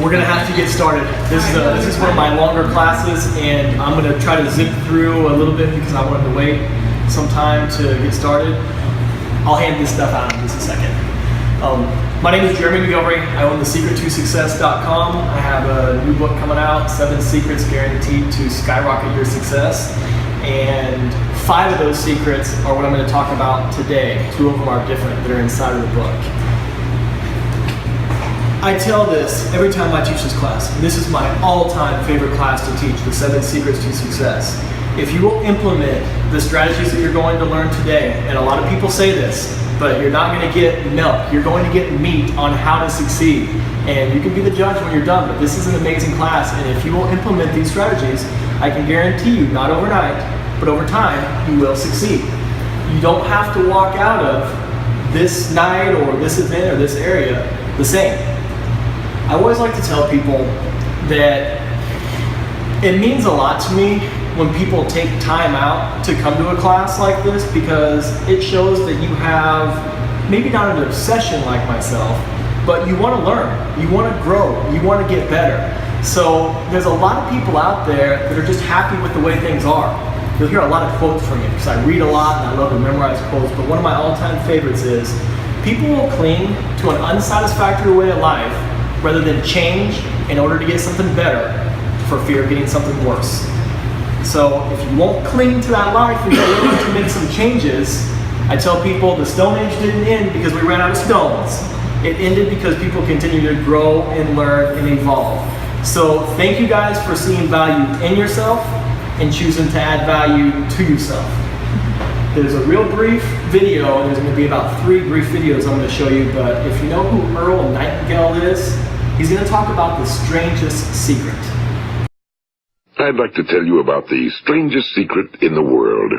we're gonna have to get started. This is one of my longer classes, and I'm gonna try to zip through a little bit because I wanted to wait some time to get started. I'll hand this stuff out in just a second. My name is Jeremy McGilvery. I own thesecret2success.com. I have a new book coming out, 7 Secrets Guaranteed to Skyrocket Your Success. And 5 of those secrets are what I'm going to talk about today. 2 of them are different that are inside of the book. I tell this every time I teach this class. And this is my all-time favorite class to teach, the 7 Secrets to Success. If you will implement the strategies that you're going to learn today, and a lot of people say this, but you're not going to get milk. You're going to get meat on how to succeed. And you can be the judge when you're done, but this is an amazing class. And if you will implement these strategies, I can guarantee you, not overnight, but over time, you will succeed. You don't have to walk out of this night or this event or this area the same. I always like to tell people that it means a lot to me when people take time out to come to a class like this, because it shows that you have maybe not an obsession like myself, but you want to learn, you want to grow, you want to get better. So there's a lot of people out there that are just happy with the way things are. You'll hear a lot of quotes from me because I read a lot and I love to memorize quotes, but one of my all-time favorites is, people will cling to an unsatisfactory way of life rather than change in order to get something better for fear of getting something worse. So if you won't cling to that life and you're willing to make some changes, I tell people the Stone Age didn't end because we ran out of stones. It ended because people continue to grow and learn and evolve. So thank you guys for seeing value in yourself and choosing to add value to yourself. There's a real brief video, and there's going to be about 3 brief videos I'm going to show you, but if you know who Earl Nightingale is, he's going to talk about the strangest secret. I'd like to tell you about the strangest secret in the world.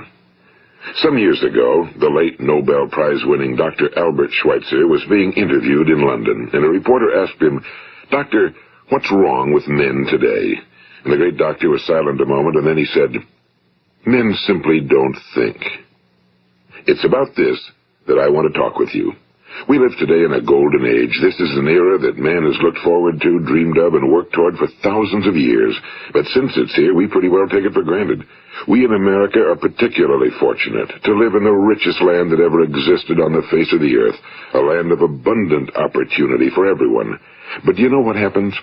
Some years ago, the late Nobel Prize-winning Dr. Albert Schweitzer was being interviewed in London, and a reporter asked him, "Doctor, what's wrong with men today?" And the great doctor was silent a moment, and then he said, "Men simply don't think." It's about this that I want to talk with you. We live today in a golden age. This is an era that man has looked forward to, dreamed of, and worked toward for thousands of years. But since it's here, we pretty well take it for granted. We in America are particularly fortunate to live in the richest land that ever existed on the face of the earth, a land of abundant opportunity for everyone. But do you know what happens?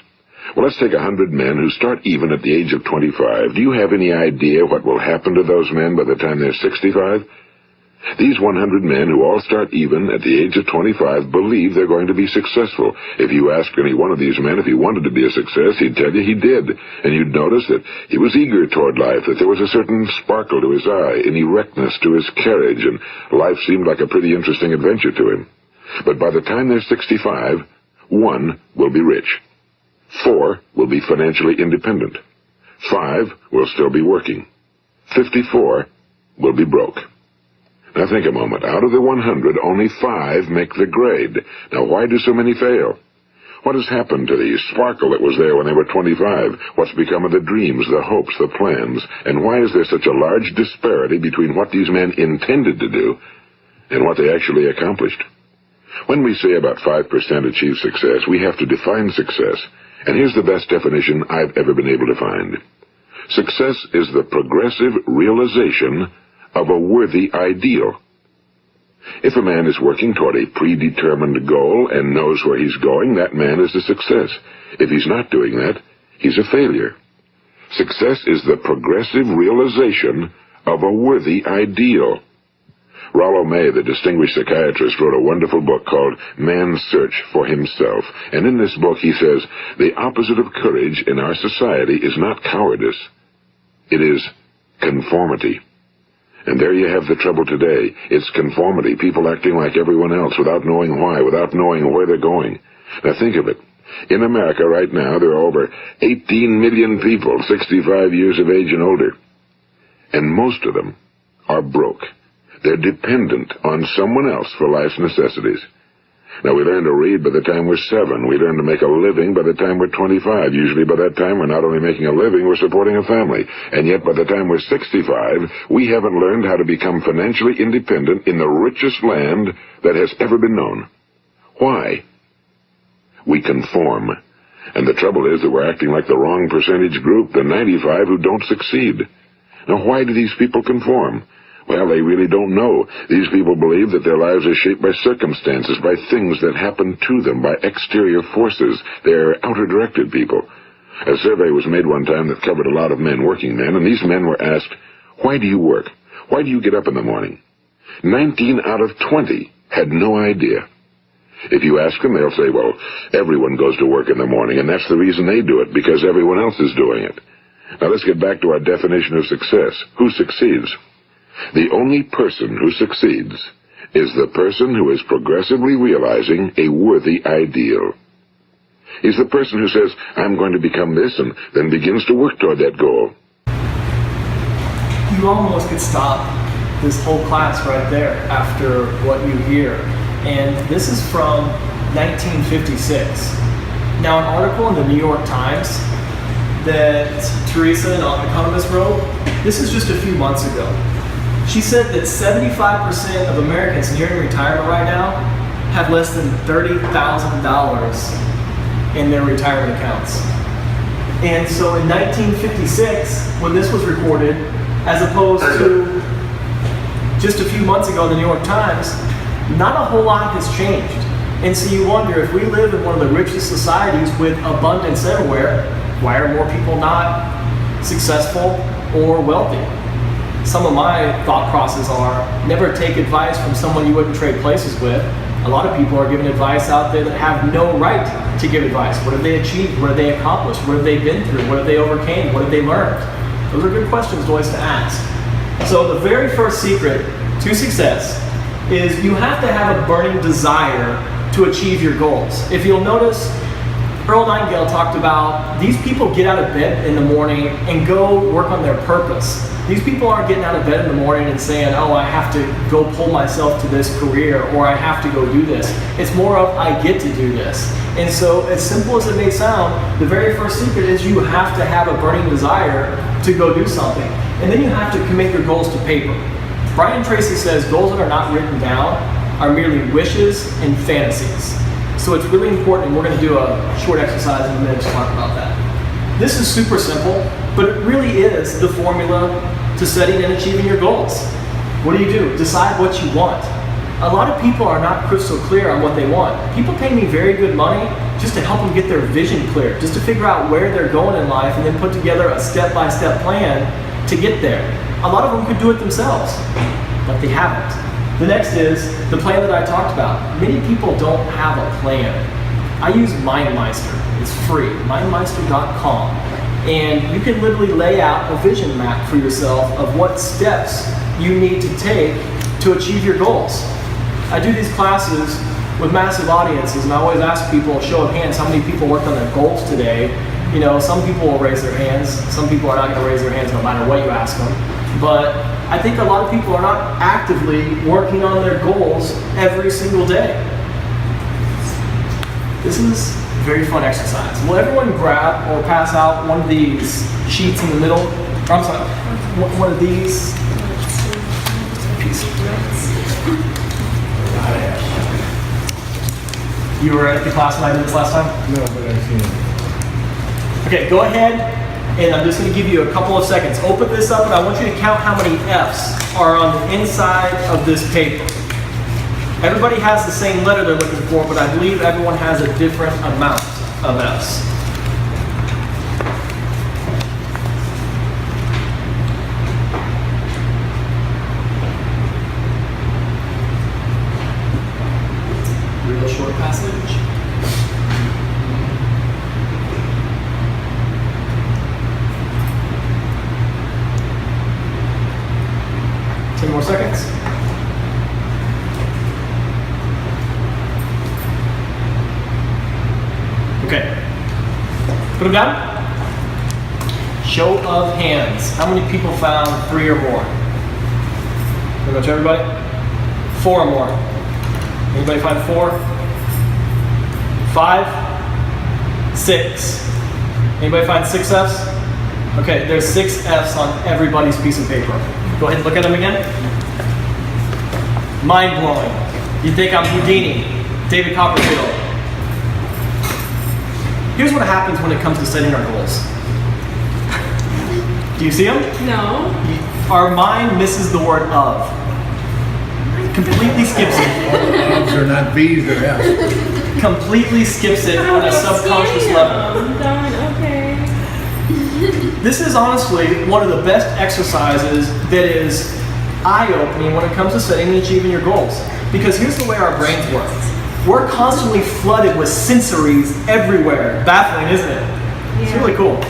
Well, let's take 100 men who start even at the age of 25. Do you have any idea what will happen to those men by the time they're 65? These 100 men who all start even at the age of 25 believe they're going to be successful. If you ask any one of these men if he wanted to be a success, he'd tell you he did. And you'd notice that he was eager toward life, that there was a certain sparkle to his eye, an erectness to his carriage, and life seemed like a pretty interesting adventure to him. But by the time they're 65, 1 will be rich. 4 will be financially independent. 5 will still be working. 54 will be broke. Now think a moment. Out of the 100, only 5 make the grade. Now why do so many fail? What has happened to the sparkle that was there when they were 25? What's become of the dreams, the hopes, the plans? And why is there such a large disparity between what these men intended to do and what they actually accomplished? When we say about 5% achieve success, we have to define success. And here's the best definition I've ever been able to find. Success is the progressive realization of a worthy ideal. If a man is working toward a predetermined goal and knows where he's going, that man is a success. If he's not doing that, he's a failure. Success is the progressive realization of a worthy ideal. Rollo May, the distinguished psychiatrist, wrote a wonderful book called Man's Search for Himself. And in this book he says, the opposite of courage in our society is not cowardice. It is conformity. And there you have the trouble today. It's conformity, people acting like everyone else without knowing why, without knowing where they're going. Now think of it. In America right now, there are over 18 million people 65 years of age and older. And most of them are broke. They're dependent on someone else for life's necessities. Now, we learn to read by the time we're 7. We learn to make a living by the time we're 25. Usually by that time, we're not only making a living, we're supporting a family. And yet, by the time we're 65, we haven't learned how to become financially independent in the richest land that has ever been known. Why? We conform. And the trouble is that we're acting like the wrong percentage group, the 95 who don't succeed. Now, why do these people conform? Well, they really don't know. These people believe that their lives are shaped by circumstances, by things that happen to them, by exterior forces. They're outer-directed people. A survey was made one time that covered a lot of men, working men, and these men were asked, why do you work? Why do you get up in the morning? 19 out of 20 had no idea. If you ask them, they'll say, well, everyone goes to work in the morning, and that's the reason they do it, because everyone else is doing it. Now let's get back to our definition of success. Who succeeds? The only person who succeeds is the person who is progressively realizing a worthy ideal. He's the person who says, I'm going to become this, and then begins to work toward that goal. You almost could stop this whole class right there after what you hear. And this is from 1956. Now, an article in the New York Times that Teresa, an economist, wrote, this is just a few months ago. She said that 75% of Americans nearing retirement right now have less than $30,000 in their retirement accounts. And so in 1956, when this was recorded, as opposed to just a few months ago in the New York Times, not a whole lot has changed. And so you wonder, if we live in one of the richest societies with abundance everywhere, why are more people not successful or wealthy? Some of my thought processes are, never take advice from someone you wouldn't trade places with. A lot of people are giving advice out there that have no right to give advice. What have they achieved? What have they accomplished? What have they been through? What have they overcame? What have they learned? Those are good questions always to ask. So the very first secret to success is you have to have a burning desire to achieve your goals. If you'll notice, Earl Nightingale talked about these people get out of bed in the morning and go work on their purpose. These people aren't getting out of bed in the morning and saying, oh, I have to go pull myself to this career, or I have to go do this. It's more of, I get to do this. And so, as simple as it may sound, the very first secret is you have to have a burning desire to go do something. And then you have to commit your goals to paper. Brian Tracy says goals that are not written down are merely wishes and fantasies. So it's really important, and we're going to do a short exercise in a minute to talk about that. This is super simple, but it really is the formula to setting and achieving your goals. What do? Decide what you want. A lot of people are not crystal clear on what they want. People pay me very good money just to help them get their vision clear, just to figure out where they're going in life and then put together a step-by-step plan to get there. A lot of them could do it themselves, but they haven't. The next is the plan that I talked about. Many people don't have a plan. I use MindMeister. It's free, mindmeister.com. And you can literally lay out a vision map for yourself of what steps you need to take to achieve your goals. I do these classes with massive audiences, and I always ask people, show of hands, how many people worked on their goals today? You know, some people will raise their hands. Some people are not going to raise their hands no matter what you ask them. But I think a lot of people are not actively working on their goals every single day. This is a very fun exercise. Will everyone grab or pass out one of these sheets in the middle? I'm sorry, one of these pieces. You were at the class when I did this last time? No, but I've seen it. Okay, go ahead, and I'm just going to give you a couple of seconds. Open this up, and I want you to count how many F's are on the inside of this paper. Everybody has the same letter they're looking for, but I believe everyone has a different amount of F's. Real short passage. More seconds. Okay. Put them down. Show of hands. How many people found 3 or more? Pretty much everybody? 4 or more. Anybody find 4? 5? 6. Anybody find 6 F's? Okay, there's 6 F's on everybody's piece of paper. Go ahead and look at them again. Mind-blowing. You think I'm Houdini, David Copperfield. Here's what happens when it comes to setting our goals. Do you see them? No. Our mind misses the word of. Completely skips it. They're not B's, they're F's. Completely skips it on a subconscious level. Okay. This is honestly one of the best exercises that is eye-opening when it comes to setting and achieving your goals. Because here's the way our brains work. We're constantly flooded with sensories everywhere. Baffling, isn't it? It's Yeah. really cool.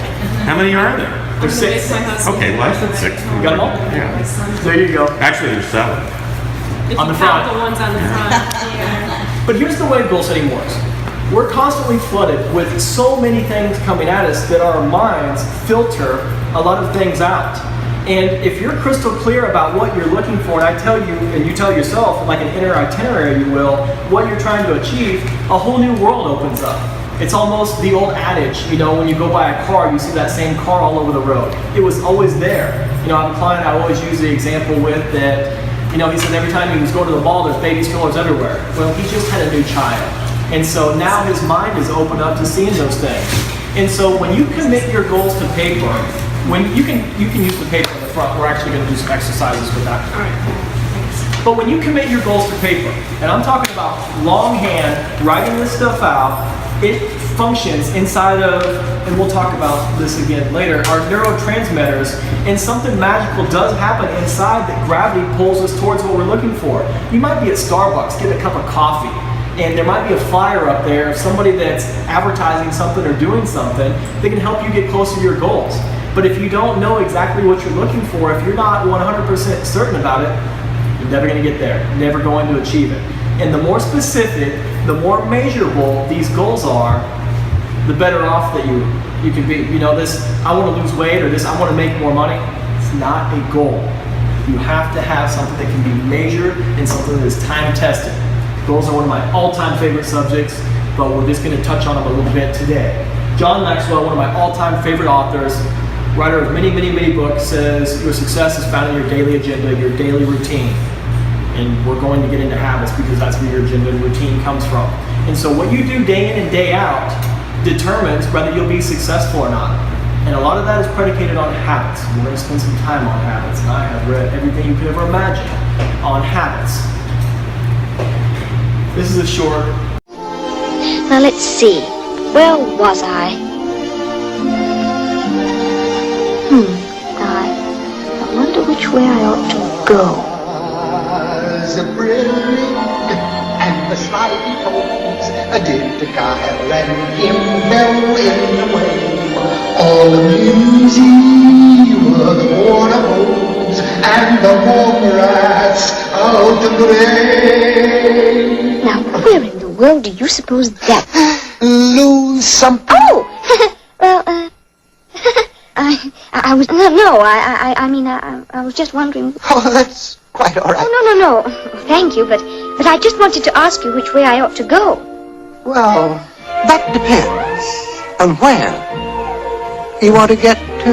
How many are there? There's 6. Okay, well I said 6. You got them all? Yeah. There you go. Actually, there's 7. If On you the count front. the ones on the front. Yeah. But here's the way goal setting works. We're constantly flooded with so many things coming at us that our minds filter a lot of things out. And if you're crystal clear about what you're looking for, and I tell you, and you tell yourself, like an inner itinerary, you will, what you're trying to achieve, a whole new world opens up. It's almost the old adage, you know, when you go buy a car, you see that same car all over the road. It was always there. You know, I have a client I always use the example with that, you know, he said every time he was going to the mall, there's baby strollers everywhere. Well, he just had a new child. And so now his mind is open up to seeing those things. And so when you commit your goals to paper, when you can use the paper in the front, we're actually going to do some exercises with that. All right. Thanks. But when you commit your goals to paper, and I'm talking about longhand, writing this stuff out, it functions inside of, and we'll talk about this again later, our neurotransmitters, and something magical does happen inside that gravity pulls us towards what we're looking for. You might be at Starbucks, get a cup of coffee, and there might be a flyer up there of somebody that's advertising something or doing something that can help you get closer to your goals. But if you don't know exactly what you're looking for, if you're not 100% certain about it, you're never going to get there, never going to achieve it. And the more specific, the more measurable these goals are, the better off that you can be. You know, this, I want to lose weight, or this, I want to make more money. It's not a goal. You have to have something that can be measured and something that is time tested. Goals are one of my all-time favorite subjects, but we're just going to touch on them a little bit today. John Maxwell, one of my all-time favorite authors, writer of many, many, many books, says your success is found in your daily agenda, your daily routine. And we're going to get into habits because that's where your agenda and routine comes from. And so what you do day in and day out determines whether you'll be successful or not. And a lot of that is predicated on habits. We're going to spend some time on habits. And I have read everything you could ever imagine on habits. This is a short. Now let's see. Where was I? I wonder which way I ought to go. A brilliant and the slightly toes did the guile and him fell in the way. All amused were the water holes and the mole rats out the grave. Now, where in the world do you suppose that? Lose something. Oh! Well, I was, no, I was just wondering. Oh, that's quite all right. Oh, no, thank you, but I just wanted to ask you which way I ought to go. Well, that depends on where you want to get to.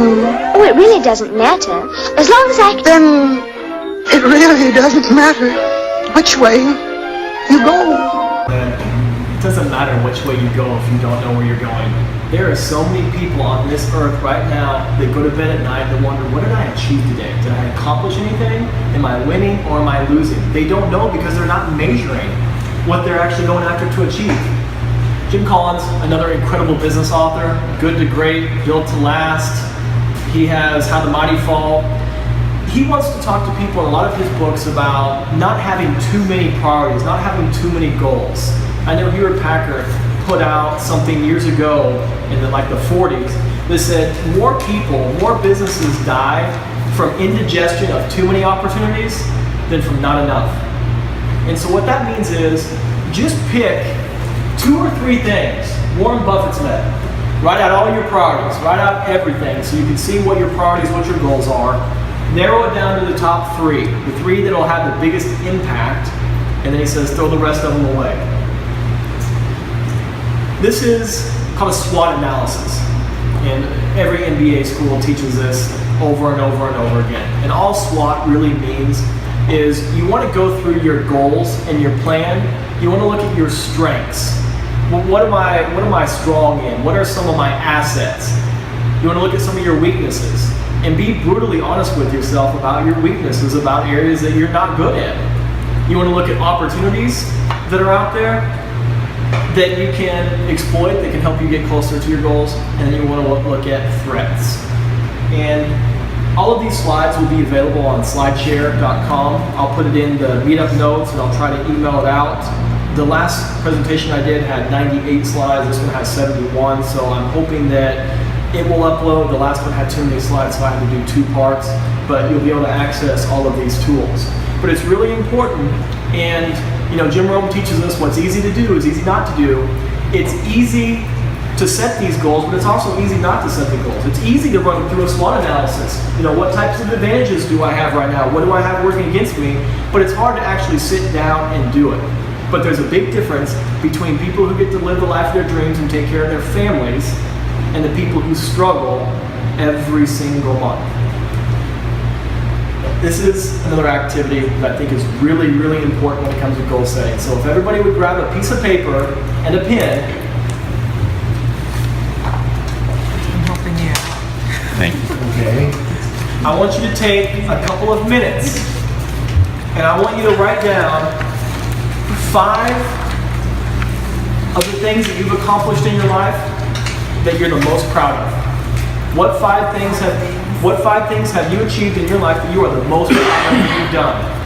Oh, it really doesn't matter, as long as I can... Then it really doesn't matter which way you go. It doesn't matter which way you go if you don't know where you're going. There are so many people on this earth right now that go to bed at night and wonder, what did I achieve today? Did I accomplish anything? Am I winning or am I losing? They don't know because they're not measuring what they're actually going after to achieve. Jim Collins, another incredible business author, Good to Great, Built to Last. He has How the Mighty Fall. He wants to talk to people in a lot of his books about not having too many priorities, not having too many goals. I know Hewlett Packard put out something years ago in the 40s that said more people, more businesses die from indigestion of too many opportunities than from not enough. And so what that means is just pick 2 or 3 things. Warren Buffett's method. Write out all your priorities, write out everything so you can see what your priorities, what your goals are. Narrow it down to the top 3, the 3 that will have the biggest impact, and then he says throw the rest of them away. This is called a SWOT analysis, and every MBA school teaches this over and over and over again. And all SWOT really means is you want to go through your goals and your plan. You want to look at your strengths. Well, what am I strong in? What are some of my assets? You want to look at some of your weaknesses and be brutally honest with yourself about your weaknesses, about areas that you're not good in. You want to look at opportunities that are out there that you can exploit, that can help you get closer to your goals, and then you want to look at threats. And all of these slides will be available on slideshare.com. I'll put it in the meetup notes and I'll try to email it out. The last presentation I did had 98 slides, this one has 71, so I'm hoping that it will upload. The last one had too many slides, so I had to do 2 parts, but you'll be able to access all of these tools. But it's really important, and Jim Rome teaches us what's easy to do is easy not to do. It's easy to set these goals, but it's also easy not to set the goals. It's easy to run through a SWOT analysis. What types of advantages do I have right now? What do I have working against me? But it's hard to actually sit down and do it. But there's a big difference between people who get to live the life of their dreams and take care of their families and the people who struggle every single month. This is another activity that I think is really, really important when it comes to goal setting. So if everybody would grab a piece of paper and a pen. I'm helping you out. Thank you. Okay. I want you to take a couple of minutes and I want you to write down 5 of the things that you've accomplished in your life that you're the most proud of. What 5 things have you achieved in your life that you are the most proud of that you've done?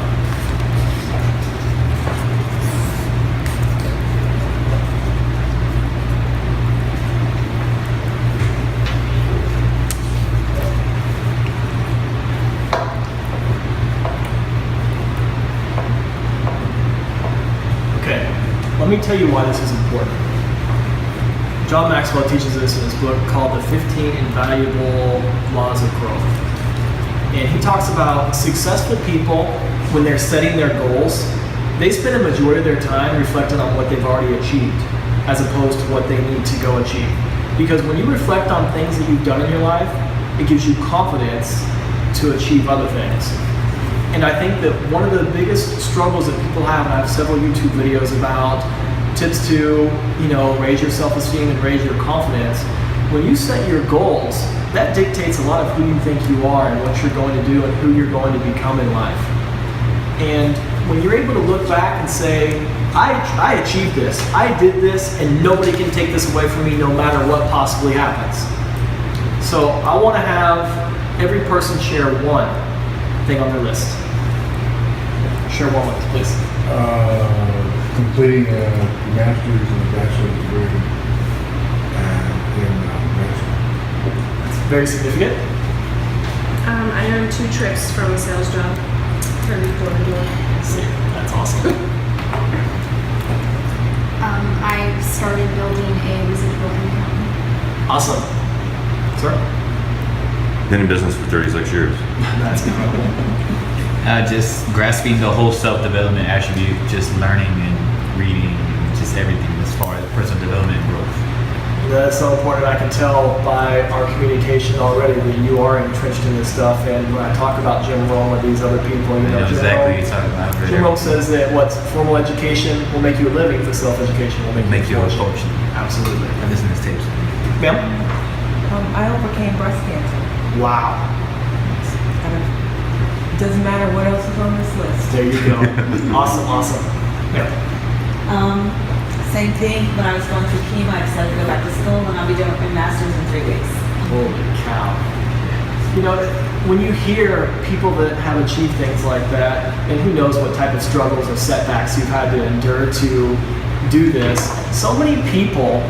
Let me tell you why this is important. John Maxwell teaches this in his book called The 15 Invaluable Laws of Growth. And he talks about successful people, when they're setting their goals, they spend a majority of their time reflecting on what they've already achieved, as opposed to what they need to go achieve. Because when you reflect on things that you've done in your life, it gives you confidence to achieve other things. And I think that one of the biggest struggles that people have, and I have several YouTube videos about tips to, raise your self-esteem and raise your confidence. When you set your goals, that dictates a lot of who you think you are and what you're going to do and who you're going to become in life. And when you're able to look back and say, I achieved this, I did this, and nobody can take this away from me no matter what possibly happens. So I want to have every person share one thing on their list. Share one with us, please. Completing a master's and a bachelor's degree in medicine. That's very significant. I earned 2 trips from a sales job. Turning door to door. That's awesome. I started building a residual income. Awesome. Sir? Been in business for 36 years. That's incredible. Just grasping the whole self-development attribute, just learning and reading, and just everything as far as personal development and growth. That's so important. I can tell by our communication already that you are entrenched in this stuff. And when I talk about Jim Rome or these other people, You know Jim exactly Rome, what you're talking about. Jim Rome says that formal education will make you a living, but self-education will make you a fortune. coach. Absolutely. I listen to his tapes. Ma'am? I overcame breast cancer. Wow. It doesn't matter what else is on this list. There you go. Awesome. Yeah. Same thing. When I was going through chemo, I decided to go back to school, and I'll be done with my master's in 3 weeks. Holy cow. When you hear people that have achieved things like that, and who knows what type of struggles or setbacks you've had to endure to do this, so many people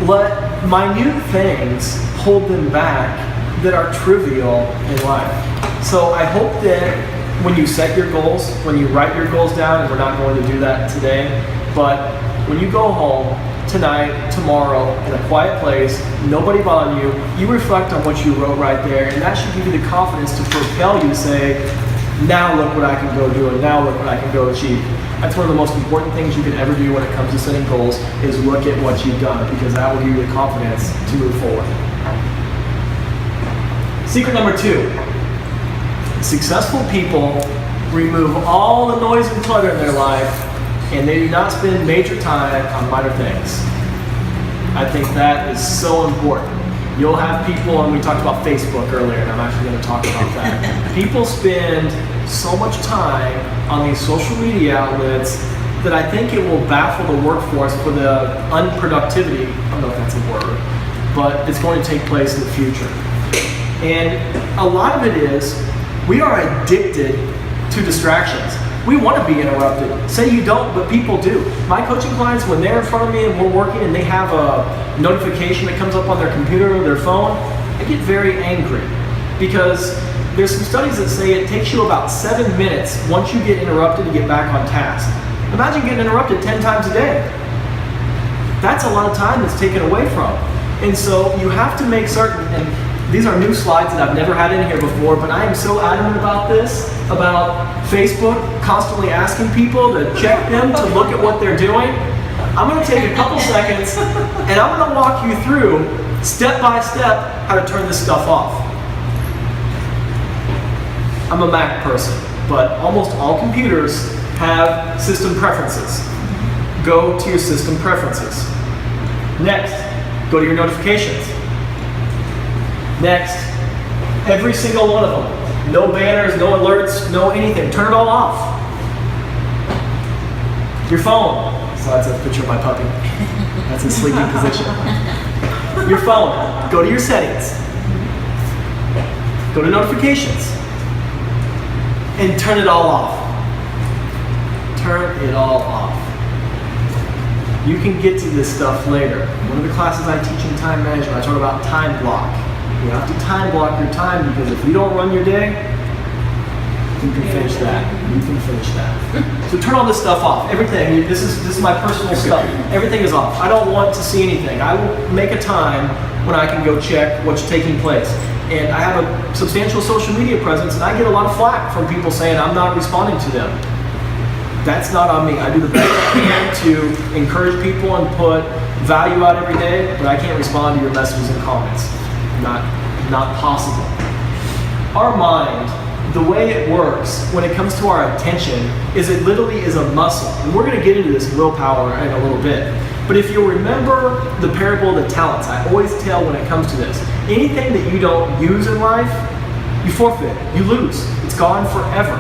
let minute things hold them back that are trivial in life. So I hope that when you set your goals, when you write your goals down, and we're not going to do that today, but when you go home tonight, tomorrow, in a quiet place, nobody bothering you, you reflect on what you wrote right there, and that should give you the confidence to propel you to say, now look what I can go do, and now look what I can go achieve. That's one of the most important things you can ever do when it comes to setting goals, is look at what you've done, because that will give you the confidence to move forward. Secret number 2. Successful people remove all the noise and clutter in their life and they do not spend major time on minor things. I think that is so important. You'll have people, and we talked about Facebook earlier, and I'm actually going to talk about that. People spend so much time on these social media outlets that I think it will baffle the workforce for the unproductivity, I don't know if that's a word, but it's going to take place in the future. And a lot of it is, we are addicted to distractions. We want to be interrupted. Say you don't, but people do. My coaching clients, when they're in front of me and we're working and they have a notification that comes up on their computer or their phone, I get very angry because there's some studies that say it takes you about 7 minutes once you get interrupted to get back on task. Imagine getting interrupted 10 times a day. That's a lot of time that's taken away from. And so you have to make certain, and these are new slides that I've never had in here before, but I am so adamant about this, about Facebook constantly asking people to check them, to look at what they're doing. I'm going to take a couple seconds and I'm going to walk you through, step by step, how to turn this stuff off. I'm a Mac person, but almost all computers have system preferences. Go to your system preferences. Next, go to your notifications. Next, every single one of them. No banners, no alerts, no anything. Turn it all off. Your phone. So that's a picture of my puppy. That's a sleeping position. Your phone. Go to your settings. Go to notifications. And turn it all off. Turn it all off. You can get to this stuff later. One of the classes I teach in time management, I talk about time block. You have to time block your time because if you don't run your day, you can finish that. You can finish that. So turn all this stuff off. Everything. This is my personal stuff. Everything is off. I don't want to see anything. I will make a time when I can go check what's taking place. And I have a substantial social media presence, and I get a lot of flack from people saying I'm not responding to them. That's not on me. I do the best I can to encourage people and put value out every day, but I can't respond to your messages and comments. Not possible. Our mind, the way it works when it comes to our attention is it literally is a muscle. And we're going to get into this willpower in a little bit. But if you remember the parable of the talents, I always tell when it comes to this, anything that you don't use in life, you forfeit, you lose. It's gone forever.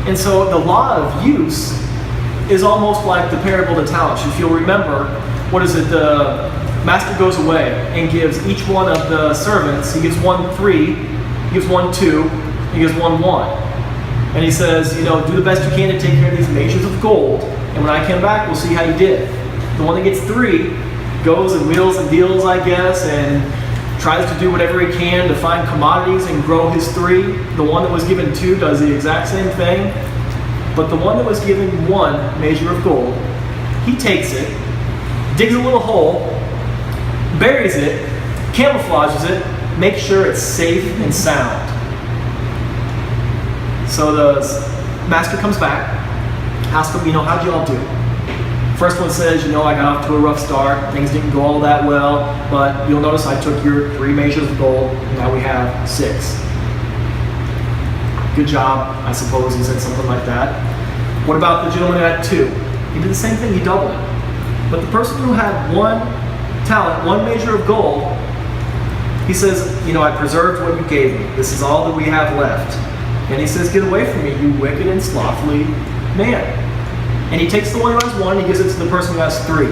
And so the law of use is almost like the parable of the talents. If you'll remember, what is it? The master goes away and gives each one of the servants, he gives one 3, he gives one 2, he gives one 1. And he says, do the best you can to take care of these measures of gold. And when I come back, we'll see how you did. The one that gets 3 goes and wheels and deals, I guess, and tries to do whatever he can to find commodities and grow his 3. The one that was given 2 does the exact same thing. But the one that was given 1 measure of gold, he takes it, digs a little hole, buries it, camouflages it, makes sure it's safe and sound. So the master comes back, asks him, how'd you all do? First one says, I got off to a rough start, things didn't go all that well, but you'll notice I took your 3 measures of gold, and now we have 6. Good job, I suppose he said something like that. What about the gentleman who had 2? He did the same thing, he doubled it. But the person who had 1 talent, 1 measure of gold, he says, I preserved what you gave me. This is all that we have left. And he says, get away from me, you wicked and slothfully man. And he takes the one who has 1 and he gives it to the person who has 3.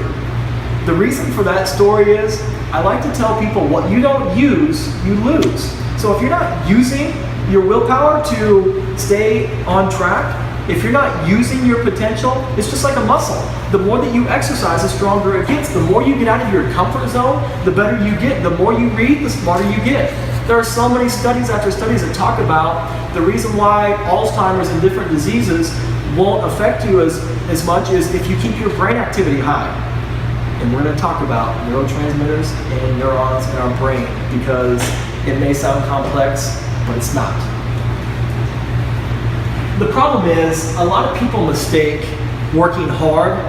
The reason for that story is, I like to tell people what you don't use, you lose. So if you're not using your willpower to stay on track, if you're not using your potential, it's just like a muscle. The more that you exercise, the stronger it gets. The more you get out of your comfort zone, the better you get. The more you read, the smarter you get. There are so many studies after studies that talk about the reason why Alzheimer's and different diseases won't affect you as much as if you keep your brain activity high. And we're going to talk about neurotransmitters and neurons in our brain because it may sound complex, but it's not. The problem is, a lot of people mistake working hard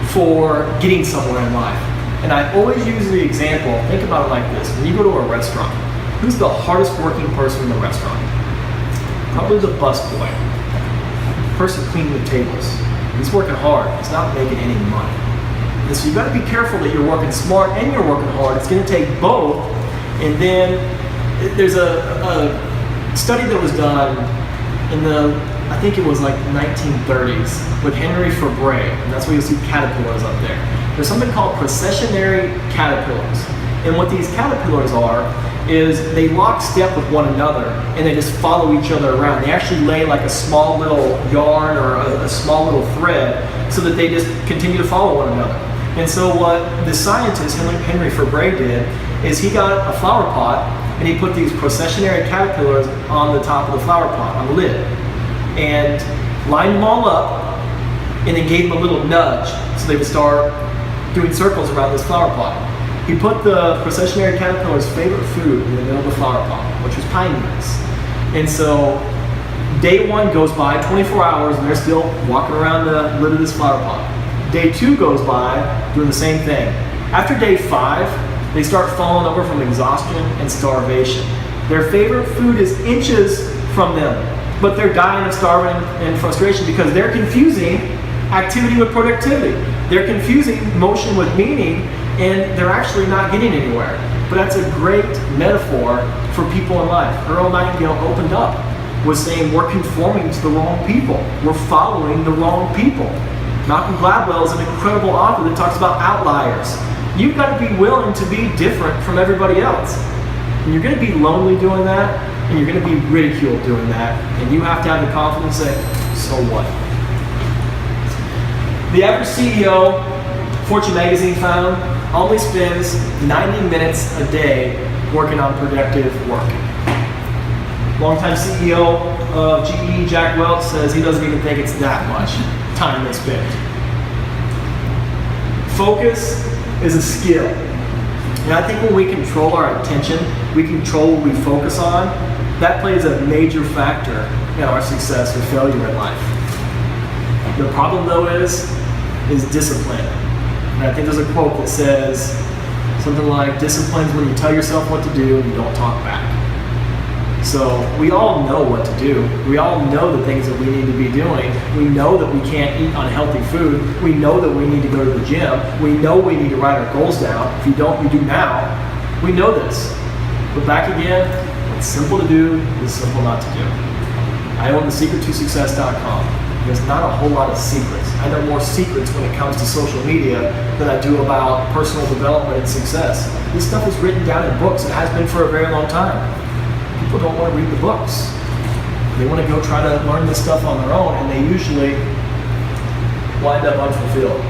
for getting somewhere in life. And I always use the example, think about it like this. When you go to a restaurant, who's the hardest working person in the restaurant? Probably the busboy. The person cleaning the tables. He's working hard. He's not making any money. And so you've got to be careful that you're working smart and you're working hard. It's going to take both. And then there's a study that was done in the, I think it was like 1930s with Henry Fabre, and that's where you'll see caterpillars up there. There's something called processionary caterpillars. And what these caterpillars are is they lock step with one another and they just follow each other around. They actually lay like a small little yarn or a small little thread so that they just continue to follow one another. And so what the scientist Henry Fabre did is he got a flower pot and he put these processionary caterpillars on the top of the flower pot, on the lid, and lined them all up and then gave them a little nudge so they would start doing circles around this flower pot. He put the processionary caterpillar's favorite food in the middle of the flower pot, which was pine needles. And so day 1 goes by, 24 hours, and they're still walking around the lid of this flower pot. Day 2 goes by, doing the same thing. After day 5, they start falling over from exhaustion and starvation. Their favorite food is inches from them, but they're dying of starving and frustration because they're confusing activity with productivity. They're confusing motion with meaning, and they're actually not getting anywhere. But that's a great metaphor for people in life. Earl Nightingale opened up with saying we're conforming to the wrong people. We're following the wrong people. Malcolm Gladwell is an incredible author that talks about outliers. You've got to be willing to be different from everybody else. And you're going to be lonely doing that, and you're going to be ridiculed doing that, and you have to have the confidence to say, so what? The average CEO, Fortune magazine found, only spends 90 minutes a day working on productive work. Longtime CEO of GE, Jack Welch, says he doesn't even think it's that much time they spend. Focus is a skill. And I think when we control our attention, we control what we focus on, that plays a major factor in our success or failure in life. The problem though is discipline. And I think there's a quote that says something like, discipline is when you tell yourself what to do and you don't talk back. So we all know what to do. We all know the things that we need to be doing. We know that we can't eat unhealthy food. We know that we need to go to the gym. We know we need to write our goals down. If you don't, you do now. We know this. But back again, what's simple to do is simple not to do. I own thesecret2success.com. There's not a whole lot of secrets. I know more secrets when it comes to social media than I do about personal development and success. This stuff is written down in books. It has been for a very long time. People don't want to read the books. They want to go try to learn this stuff on their own, and they usually wind up unfulfilled.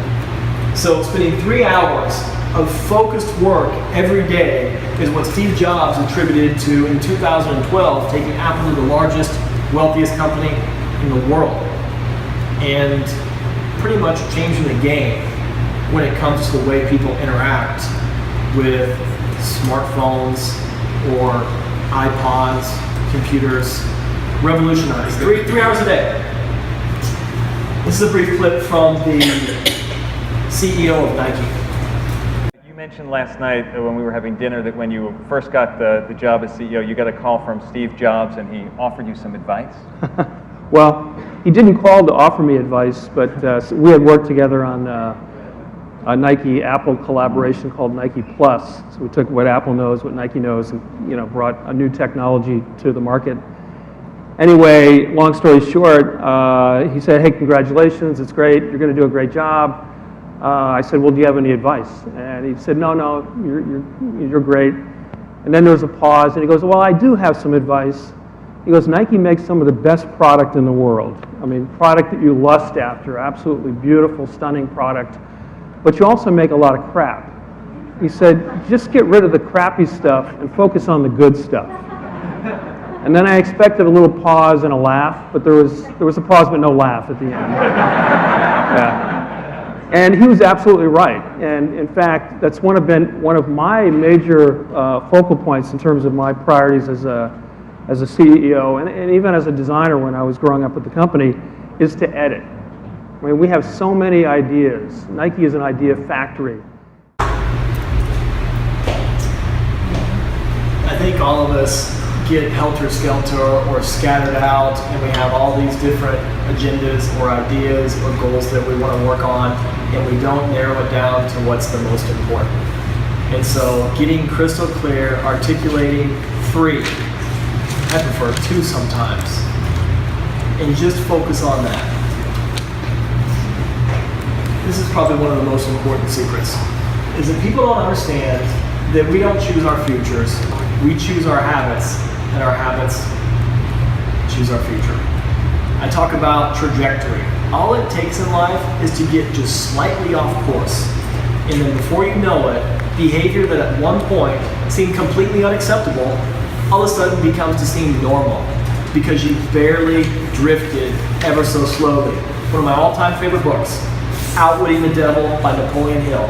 So spending 3 hours of focused work every day is what Steve Jobs attributed to, in 2012, taking Apple to the largest, wealthiest company in the world, and pretty much changing the game when it comes to the way people interact with smartphones or iPods, computers. Revolutionized. 3 hours a day. This is a brief clip from the CEO of Nike. You mentioned last night when we were having dinner that when you first got the job as CEO, you got a call from Steve Jobs and he offered you some advice. Well, he didn't call to offer me advice, but we had worked together on a Nike-Apple collaboration called Nike Plus. So we took what Apple knows, what Nike knows, and brought a new technology to the market. Anyway, long story short, he said, "Hey, congratulations! It's great. You're going to do a great job." I said, "Well, do you have any advice?" And he said, "No, you're great." And then there was a pause, and he goes, "Well, I do have some advice." He goes, "Nike makes some of the best product in the world. I mean, product that you lust after, absolutely beautiful, stunning product. But you also make a lot of crap." He said, "Just get rid of the crappy stuff and focus on the good stuff." And then I expected a little pause and a laugh, but there was a pause but no laugh at the end. Yeah. And he was absolutely right. And in fact, that's one of my major focal points in terms of my priorities as a CEO and even as a designer when I was growing up at the company, is to edit. I mean, we have so many ideas. Nike is an idea factory. I think all of us get helter-skelter or scattered out, and we have all these different agendas or ideas or goals that we want to work on, and we don't narrow it down to what's the most important. And so getting crystal clear, articulating 3, I prefer 2 sometimes, and just focus on that. This is probably one of the most important secrets, is that people don't understand that we don't choose our futures, we choose our habits, and our habits choose our future. I talk about trajectory. All it takes in life is to get just slightly off course. And then before you know it, behavior that at one point seemed completely unacceptable, all of a sudden becomes to seem normal because you barely drifted ever so slowly. One of my all-time favorite books, Outwitting the Devil by Napoleon Hill.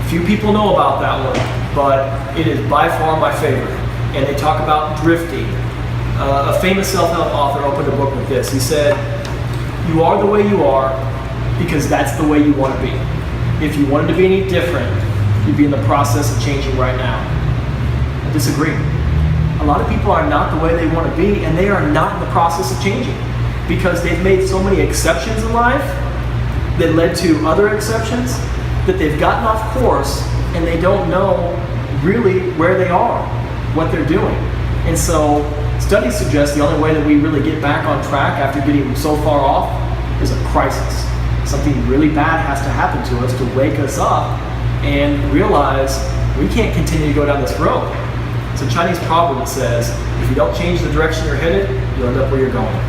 Few people know about that one, but it is by far my favorite. And they talk about drifting. A famous self-help author opened a book with this. He said, "You are the way you are because that's the way you want to be. If you wanted to be any different, you'd be in the process of changing right now." I disagree. A lot of people are not the way they want to be, and they are not in the process of changing because they've made so many exceptions in life that led to other exceptions that they've gotten off course and they don't know really where they are, what they're doing. And so studies suggest the only way that we really get back on track after getting so far off is a crisis. Something really bad has to happen to us to wake us up and realize we can't continue to go down this road. It's a Chinese proverb that says, if you don't change the direction you're headed, you'll end up where you're going.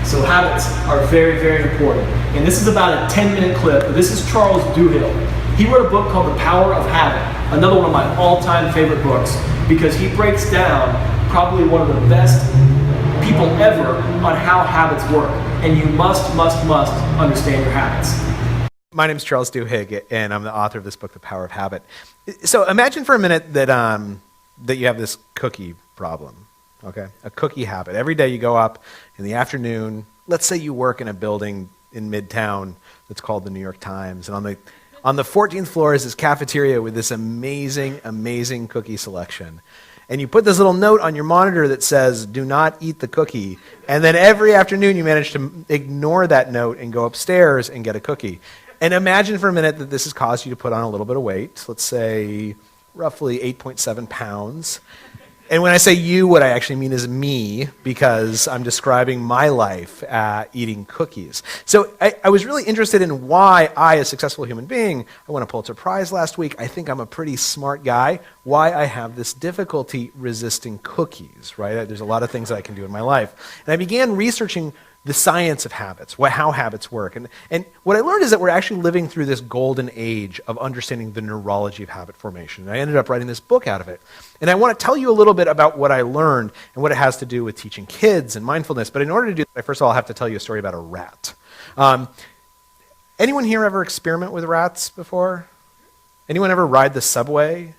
So habits are very, very important. And this is about a 10-minute clip. This is Charles Duhigg. He wrote a book called The Power of Habit, another one of my all-time favorite books, because he breaks down probably one of the best people ever on how habits work. And you must understand your habits. My name is Charles Duhigg, and I'm the author of this book, The Power of Habit. So imagine for a minute that that you have this cookie problem, okay? A cookie habit. Every day you go up in the afternoon. Let's say you work in a building in Midtown that's called the New York Times, and on the 14th floor is this cafeteria with this amazing cookie selection. And you put this little note on your monitor that says, "Do not eat the cookie." And then every afternoon you manage to ignore that note and go upstairs and get a cookie. And imagine for a minute that this has caused you to put on a little bit of weight, let's say roughly 8.7 pounds. And when I say you, what I actually mean is me, because I'm describing my life eating cookies. So I was really interested in why I, a successful human being, I won a Pulitzer Prize last week, I think I'm a pretty smart guy, why I have this difficulty resisting cookies, right? There's a lot of things that I can do in my life. And I began researching the science of habits, how habits work. And what I learned is that we're actually living through this golden age of understanding the neurology of habit formation. And I ended up writing this book out of it. And I want to tell you a little bit about what I learned and what it has to do with teaching kids and mindfulness. But in order to do that, first of all, I have to tell you a story about a rat. Anyone here ever experiment with rats before? Anyone ever ride the subway?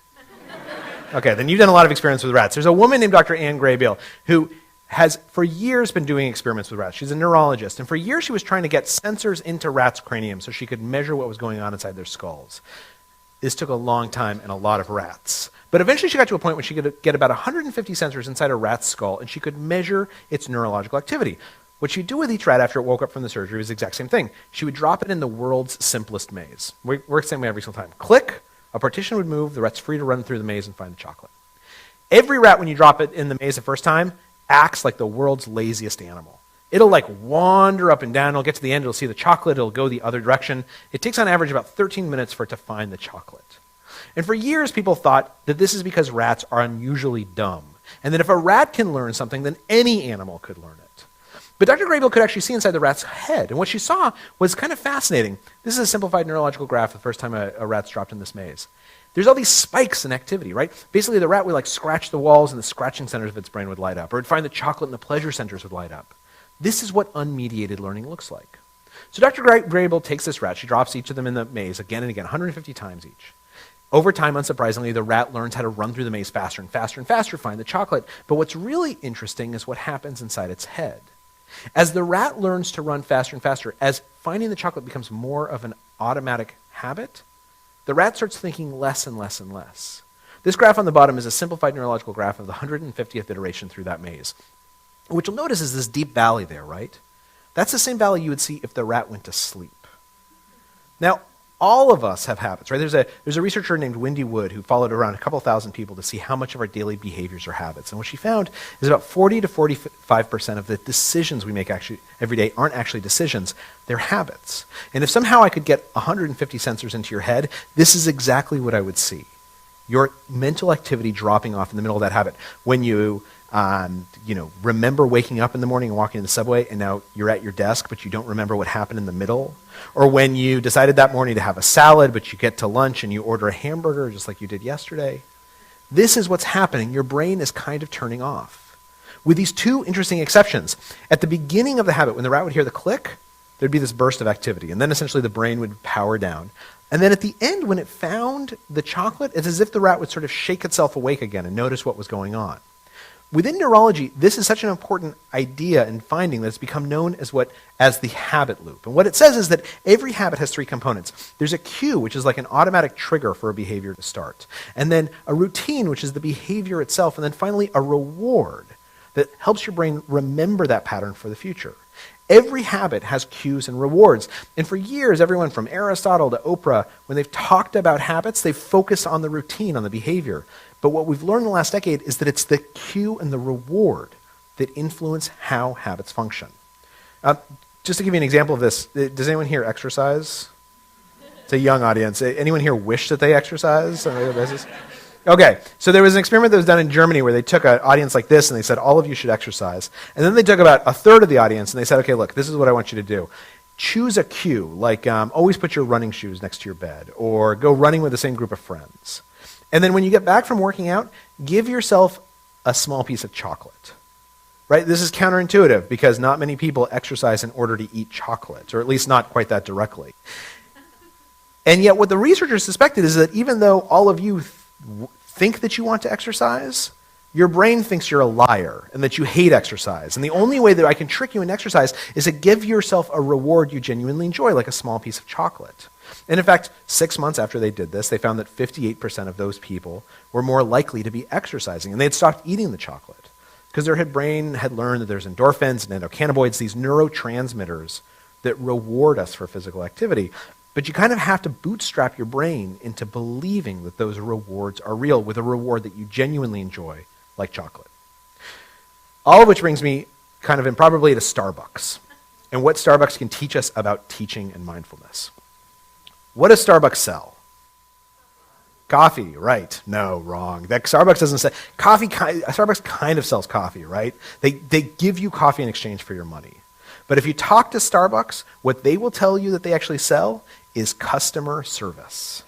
Okay, then you've done a lot of experience with rats. There's a woman named Dr. Ann Graybiel who has for years been doing experiments with rats. She's a neurologist, and for years she was trying to get sensors into rats' cranium so she could measure what was going on inside their skulls. This took a long time and a lot of rats. But eventually she got to a point when she could get about 150 sensors inside a rat's skull, and she could measure its neurological activity. What she'd do with each rat after it woke up from the surgery was the exact same thing. She would drop it in the world's simplest maze. Works the same way every single time. Click, a partition would move, the rat's free to run through the maze and find the chocolate. Every rat, when you drop it in the maze the first time, acts like the world's laziest animal. It'll like wander up and down, it'll get to the end, it'll see the chocolate, it'll go the other direction. It takes on average about 13 minutes for it to find the chocolate. And for years people thought that this is because rats are unusually dumb, and that if a rat can learn something, then any animal could learn it. But Dr. Graybiel could actually see inside the rat's head, and what she saw was kind of fascinating. This is a simplified neurological graph the first time a rat's dropped in this maze. There's all these spikes in activity, right? Basically, the rat would like scratch the walls and the scratching centers of its brain would light up, or it'd find the chocolate and the pleasure centers would light up. This is what unmediated learning looks like. So Dr. Graybiel takes this rat, she drops each of them in the maze again and again, 150 times each. Over time, unsurprisingly, the rat learns how to run through the maze faster and faster and faster, find the chocolate. But what's really interesting is what happens inside its head. As the rat learns to run faster and faster, as finding the chocolate becomes more of an automatic habit, the rat starts thinking less and less and less. This graph on the bottom is a simplified neurological graph of the 150th iteration through that maze. What you'll notice is this deep valley there, right? That's the same valley you would see if the rat went to sleep. Now, all of us have habits, right? There's a researcher named Wendy Wood who followed around a couple thousand people to see how much of our daily behaviors are habits. And what she found is about 40 to 45% of the decisions we make actually every day aren't actually decisions, they're habits. And if somehow I could get 150 sensors into your head, this is exactly what I would see. Your mental activity dropping off in the middle of that habit. When you remember waking up in the morning and walking in the subway and now you're at your desk but you don't remember what happened in the middle. Or when you decided that morning to have a salad but you get to lunch and you order a hamburger just like you did yesterday. This is what's happening. Your brain is kind of turning off. With these two interesting exceptions. At the beginning of the habit, when the rat would hear the click, there'd be this burst of activity. And then essentially the brain would power down. And then at the end, when it found the chocolate, it's as if the rat would sort of shake itself awake again and notice what was going on. Within neurology, this is such an important idea and finding that it's become known as the habit loop. And what it says is that every habit has three components. There's a cue, which is like an automatic trigger for a behavior to start. And then a routine, which is the behavior itself. And then finally, a reward that helps your brain remember that pattern for the future. Every habit has cues and rewards. And for years, everyone from Aristotle to Oprah, when they've talked about habits, they've focused on the routine, on the behavior. But what we've learned in the last decade is that it's the cue and the reward that influence how habits function. Just to give you an example of this, does anyone here exercise? It's a young audience. Anyone here wish that they exercise on a regular basis? Okay, so there was an experiment that was done in Germany where they took an audience like this and they said, all of you should exercise. And then they took about a third of the audience and they said, okay, look, this is what I want you to do. Choose a cue, like always put your running shoes next to your bed, or go running with the same group of friends. And then when you get back from working out, give yourself a small piece of chocolate. Right? This is counterintuitive because not many people exercise in order to eat chocolate, or at least not quite that directly. And yet what the researchers suspected is that even though all of you think that you want to exercise, your brain thinks you're a liar and that you hate exercise. And the only way that I can trick you in exercise is to give yourself a reward you genuinely enjoy, like a small piece of chocolate. And in fact, 6 months after they did this, they found that 58% of those people were more likely to be exercising, and they had stopped eating the chocolate because their brain had learned that there's endorphins and endocannabinoids, these neurotransmitters that reward us for physical activity. But you kind of have to bootstrap your brain into believing that those rewards are real with a reward that you genuinely enjoy, like chocolate. All of which brings me kind of improbably to Starbucks and what Starbucks can teach us about teaching and mindfulness. What does Starbucks sell? Coffee, right? No, wrong. That Starbucks doesn't sell coffee. Starbucks kind of sells coffee, right? They give you coffee in exchange for your money. But if you talk to Starbucks, what they will tell you that they actually sell is customer service.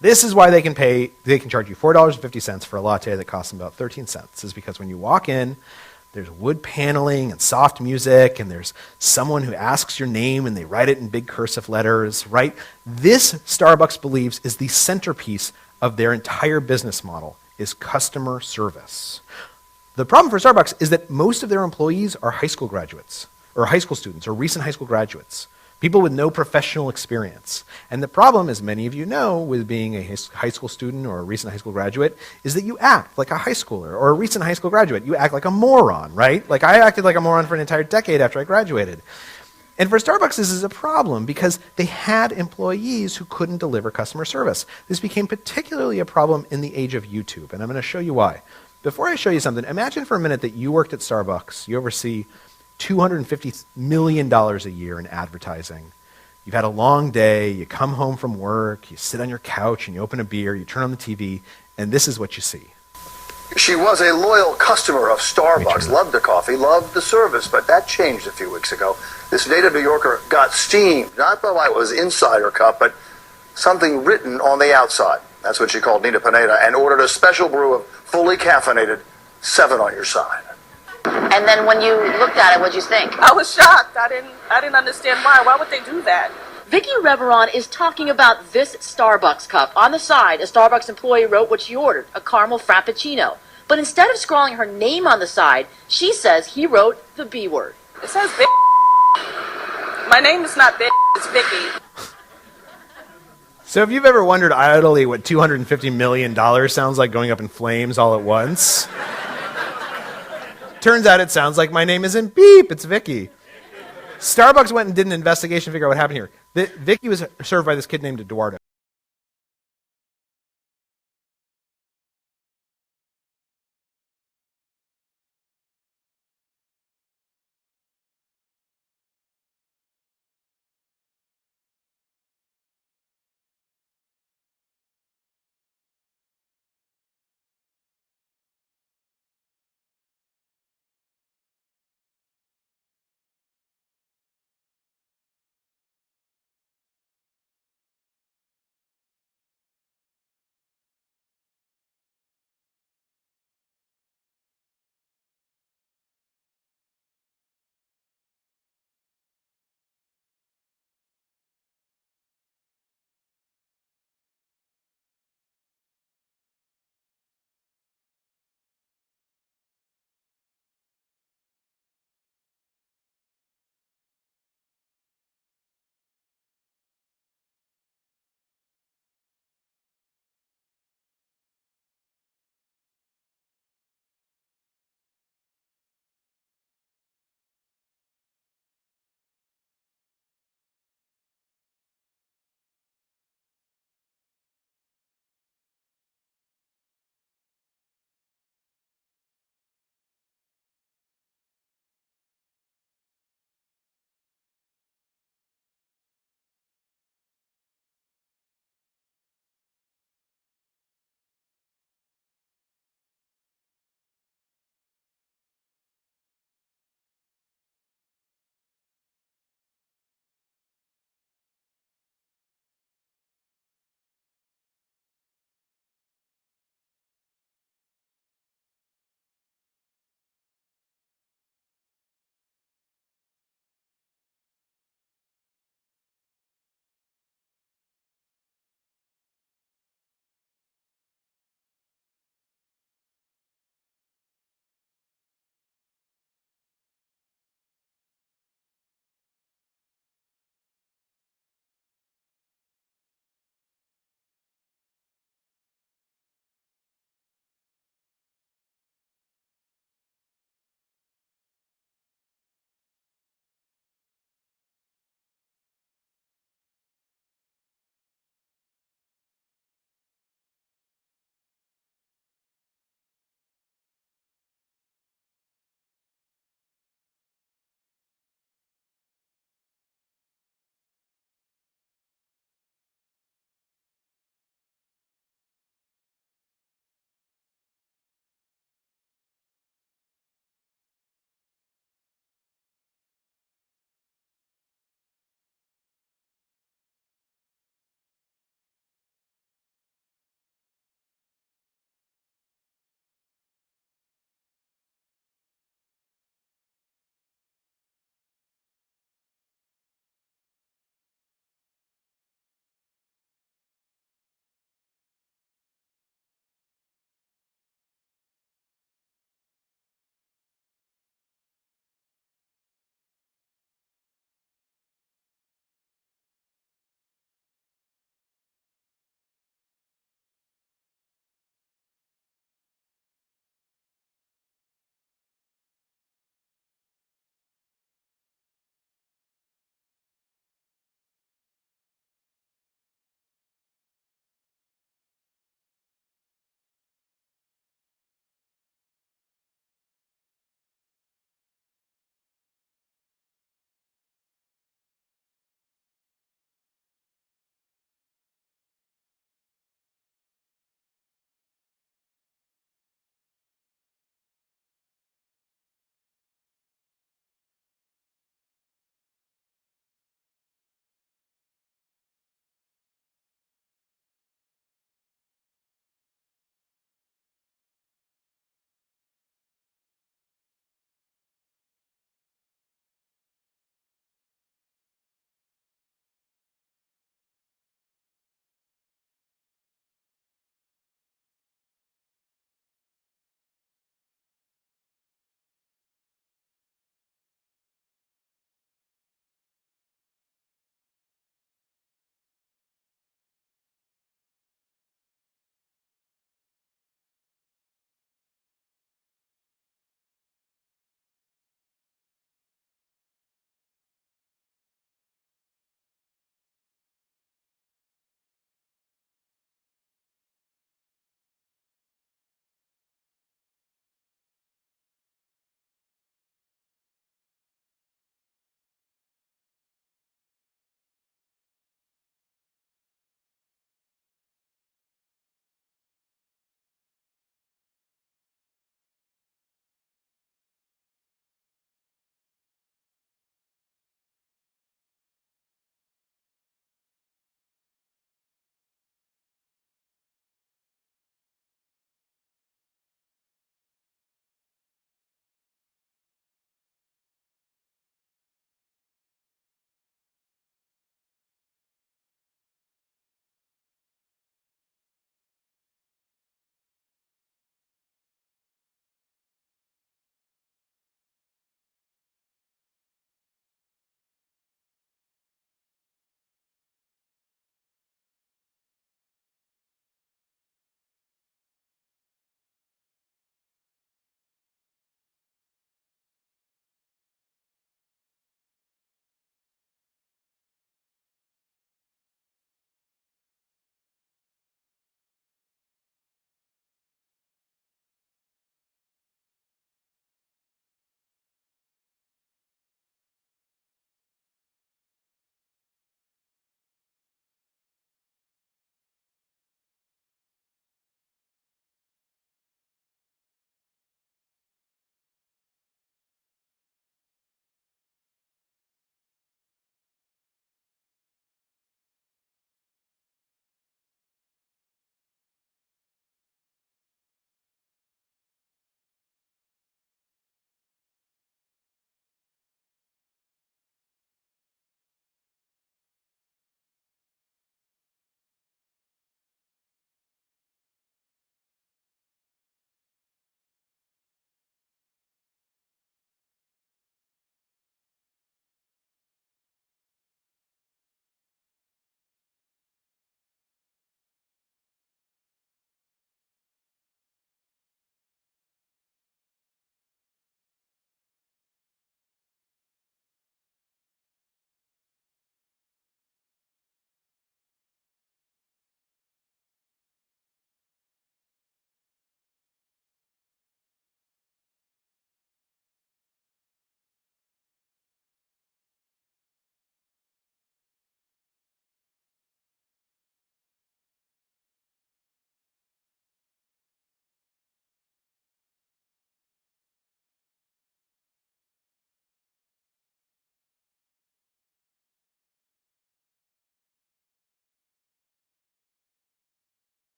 This is why they can charge you $4.50 for a latte that costs them about 13 cents, is because when you walk in, there's wood paneling and soft music, and there's someone who asks your name and they write it in big cursive letters, right? This, Starbucks believes, is the centerpiece of their entire business model, is customer service. The problem for Starbucks is that most of their employees are high school graduates, or high school students, or recent high school graduates. People with no professional experience. And the problem, as many of you know, with being a high school student or a recent high school graduate, is that you act like a high schooler or a recent high school graduate. You act like a moron, right? Like I acted like a moron for an entire decade after I graduated. And for Starbucks, this is a problem because they had employees who couldn't deliver customer service. This became particularly a problem in the age of YouTube, and I'm going to show you why. Before I show you something, imagine for a minute that you worked at Starbucks. You oversee $250 million a year in advertising. You've had a long day, you come home from work, you sit on your couch and you open a beer, you turn on the TV, and this is what you see. She was a loyal customer of Starbucks, loved the coffee, loved the service, but that changed a few weeks ago. This native New Yorker got steamed, not by what was inside her cup, but something written on the outside. That's what she called Nina Pineda, and ordered a special brew of fully caffeinated 7 on your side. And then when you looked at it, what'd you think? I was shocked. I didn't understand why. Why would they do that? Vicky Reveron is talking about this Starbucks cup. On the side, a Starbucks employee wrote what she ordered, a caramel frappuccino. But instead of scrawling her name on the side, she says he wrote the B word. It says My name is not it's Vicky. So if you've ever wondered idly what $250 million sounds like going up in flames all at once, turns out it sounds like my name isn't Beep, it's Vicky. Starbucks went and did an investigation to figure out what happened here. Vicky was served by this kid named Eduardo.